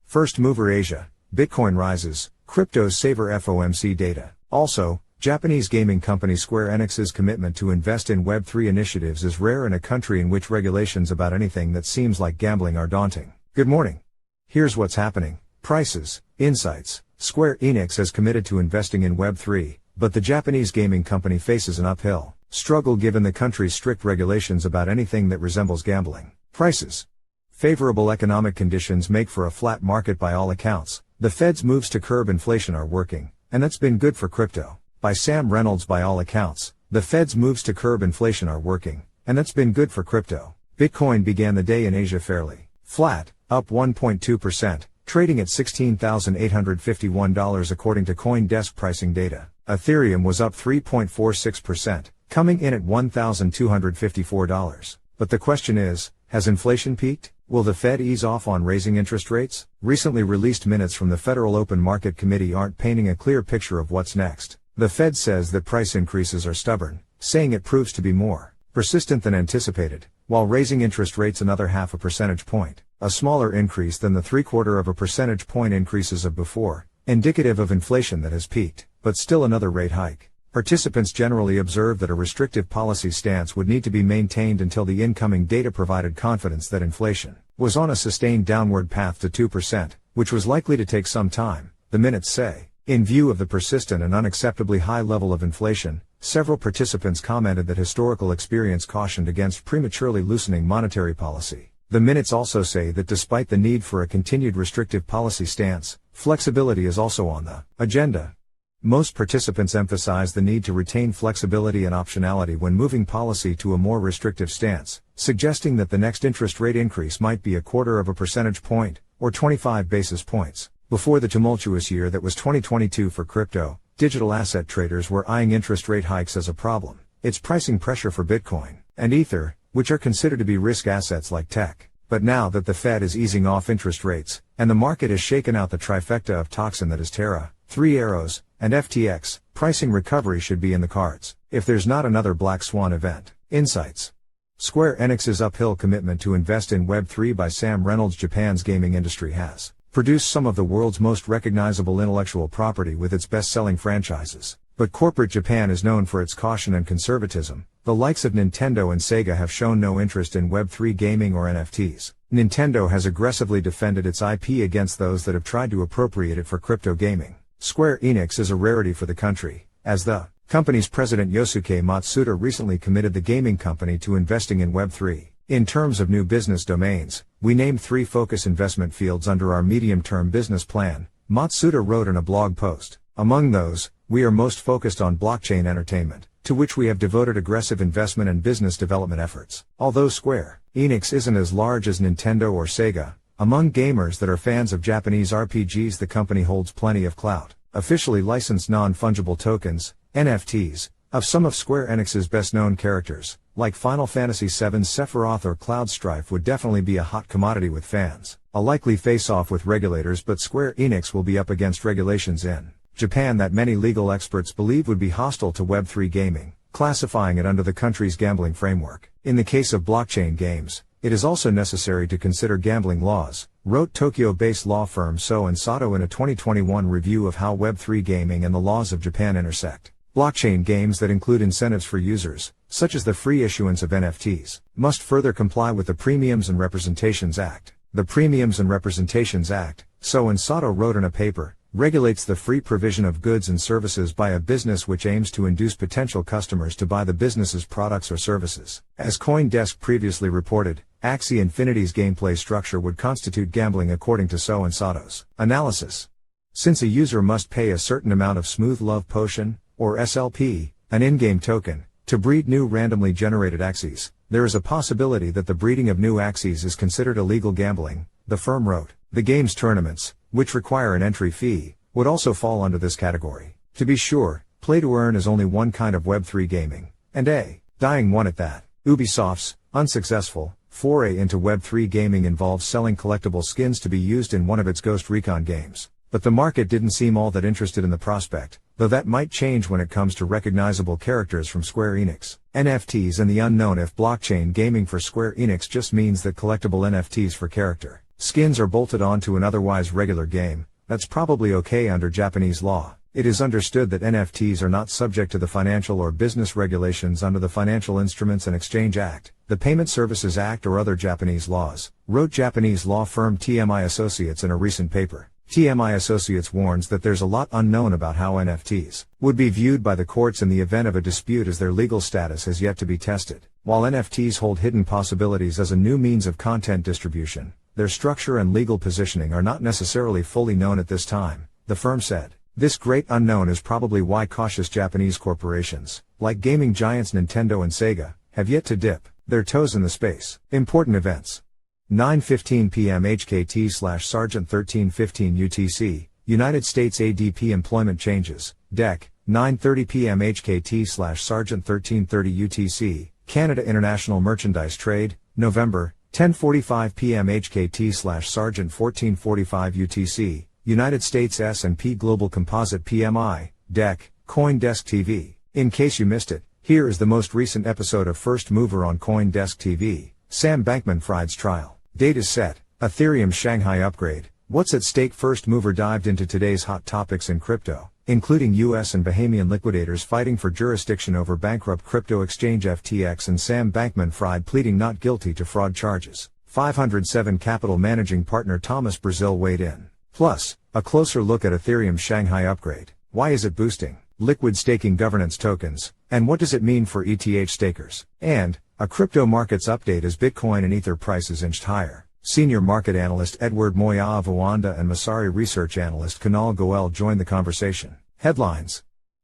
First Mover Asia, Bitcoin rises, crypto's Savor FOMC data. Also, Japanese gaming company Square Enix's commitment to invest in Web3 initiatives is rare in a country in which regulations about anything that seems like gambling are daunting. Good morning. Here's what's happening. Prices, insights. Square Enix has committed to investing in Web3, but the Japanese gaming company faces an uphill struggle given the country's strict regulations about anything that resembles gambling. Prices. Favorable economic conditions make for a flat market by all accounts. The Fed's moves to curb inflation are working, and that's been good for crypto. By Sam Reynolds. By all accounts, the Fed's moves to curb inflation are working, and that's been good for crypto. Bitcoin began the day in Asia fairly flat, up 1.2%, trading at $16,851 according to CoinDesk pricing data. Ethereum was up 3.46%, coming in at $1,254. But the question is, has inflation peaked? Will the Fed ease off on raising interest rates? Recently released minutes from the Federal Open Market Committee aren't painting a clear picture of what's next. The Fed says that price increases are stubborn, saying it proves to be more persistent than anticipated, while raising interest rates another 0.5 percentage point, a smaller increase than the 0.75 percentage point increases of before, indicative of inflation that has peaked, but still another rate hike. Participants generally observed that a restrictive policy stance would need to be maintained until the incoming data provided confidence that inflation was on a sustained downward path to 2%, which was likely to take some time, the minutes say. In view of the persistent and unacceptably high level of inflation, several participants commented that historical experience cautioned against prematurely loosening monetary policy. The minutes also say that despite the need for a continued restrictive policy stance, flexibility is also on the agenda. Most participants emphasize the need to retain flexibility and optionality when moving policy to a more restrictive stance, suggesting that the next interest rate increase might be 0.25 percentage point, or 25 basis points. Before the tumultuous year that was 2022 for crypto, digital asset traders were eyeing interest rate hikes as a problem. It's pricing pressure for Bitcoin and Ether, which are considered to be risk assets like tech. But now that the Fed is easing off interest rates, and the market has shaken out the trifecta of toxin that is Terra, Three Arrows, and FTX, pricing recovery should be in the cards, if there's not another black swan event. Insights. Square Enix's uphill commitment to invest in Web3 by Sam Reynolds. Japan's gaming industry has produced some of the world's most recognizable intellectual property with its best-selling franchises. But corporate Japan is known for its caution and conservatism. The likes of Nintendo and Sega have shown no interest in Web3 gaming or NFTs. Nintendo has aggressively defended its IP against those that have tried to appropriate it for crypto gaming. Square Enix is a rarity for the country, as the company's president Yosuke Matsuda recently committed the gaming company to investing in Web3. In terms of new business domains, we named 3 focus investment fields under our medium-term business plan, Matsuda wrote in a blog post. Among those, we are most focused on blockchain entertainment, to which we have devoted aggressive investment and business development efforts. Although Square Enix isn't as large as Nintendo or Sega, among gamers that are fans of Japanese RPGs, the company holds plenty of clout. Officially licensed non-fungible tokens, NFTs, of some of Square Enix's best-known characters, like Final Fantasy VII's Sephiroth or Cloud Strife, would definitely be a hot commodity with fans. A likely face-off with regulators, but Square Enix will be up against regulations in Japan that many legal experts believe would be hostile to Web3 gaming, classifying it under the country's gambling framework. In the case of blockchain games, it is also necessary to consider gambling laws, wrote Tokyo-based law firm So & Sato in a 2021 review of how Web3 gaming and the laws of Japan intersect. Blockchain games that include incentives for users, such as the free issuance of NFTs, must further comply with the Premiums and Representations Act. The Premiums and Representations Act, So & Sato wrote in a paper, regulates the free provision of goods and services by a business which aims to induce potential customers to buy the business's products or services. As CoinDesk previously reported, Axie Infinity's gameplay structure would constitute gambling according to So & Sato's analysis. Since a user must pay a certain amount of Smooth Love Potion, or SLP, an in-game token, to breed new randomly generated Axies, there is a possibility that the breeding of new Axies is considered illegal gambling, the firm wrote. The game's tournaments, which require an entry fee, would also fall under this category. To be sure, play to earn is only one kind of Web3 gaming, and a dying one at that. Ubisoft's unsuccessful foray into Web3 gaming involves selling collectible skins to be used in one of its Ghost Recon games. But the market didn't seem all that interested in the prospect, though that might change when it comes to recognizable characters from Square Enix. NFTs and the unknown. If blockchain gaming for Square Enix just means that collectible NFTs for character Skins are bolted onto an otherwise regular game. That's probably okay under Japanese law. It is understood that NFTs are not subject to the financial or business regulations under the Financial Instruments and Exchange Act, the Payment Services Act, or other Japanese laws, wrote Japanese law firm TMI Associates in a recent paper. TMI Associates warns that there's a lot unknown about how NFTs would be viewed by the courts in the event of a dispute, as their legal status has yet to be tested. While NFTs hold hidden possibilities as a new means of content distribution, their structure and legal positioning are not necessarily fully known at this time, the firm said. This great unknown is probably why cautious Japanese corporations, like gaming giants Nintendo and Sega, have yet to dip their toes in the space. Important events. 9:15 p.m. HKT/Sergeant 1315 UTC, United States ADP Employment Changes, DEC, 9:30 p.m. HKT/Sergeant 1330 UTC, Canada International Merchandise Trade, November, 10:45 p.m. HKT/Sergeant 1445 UTC, United States S&P Global Composite PMI, DEC, CoinDesk TV. In case you missed it, here is the most recent episode of First Mover on CoinDesk TV, Sam Bankman-Fried's trial. Date is set, Ethereum Shanghai upgrade. What's at stake? First Mover dived into today's hot topics in crypto, including US and Bahamian liquidators fighting for jurisdiction over bankrupt crypto exchange FTX and Sam Bankman-Fried pleading not guilty to fraud charges. 507 Capital managing partner Thomas Brazil weighed in. Plus, a closer look at Ethereum Shanghai upgrade. Why is it boosting liquid staking governance tokens, and what does it mean for ETH stakers? And a crypto markets update as Bitcoin and Ether prices inched higher. Senior market analyst Edward Moya of Awanda and Masari research analyst Kunal Goel join the conversation. Headlines.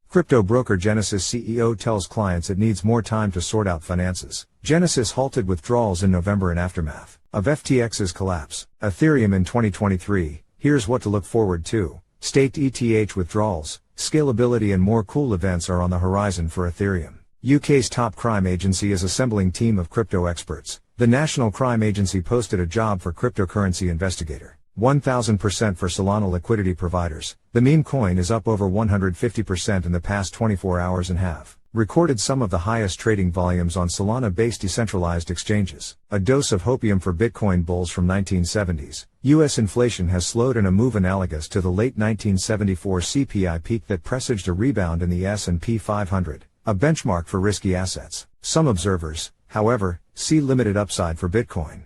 Crypto broker Genesis CEO tells clients it needs more time to sort out finances. Genesis halted withdrawals in November in aftermath of FTX's collapse. Ethereum in 2023. Here's what to look forward to. Staked ETH withdrawals, scalability and more cool events are on the horizon for Ethereum. UK's top crime agency is assembling team of crypto experts. The National Crime Agency posted a job for cryptocurrency investigator. 1000% for Solana liquidity providers. The meme coin is up over 150% in the past 24 hours and have recorded some of the highest trading volumes on Solana-based decentralized exchanges. A dose of hopium for Bitcoin bulls from 1970s. US inflation has slowed in a move analogous to the late 1974 CPI peak that presaged a rebound in the S&P 500, a benchmark for risky assets. Some observers, however, see limited upside for Bitcoin.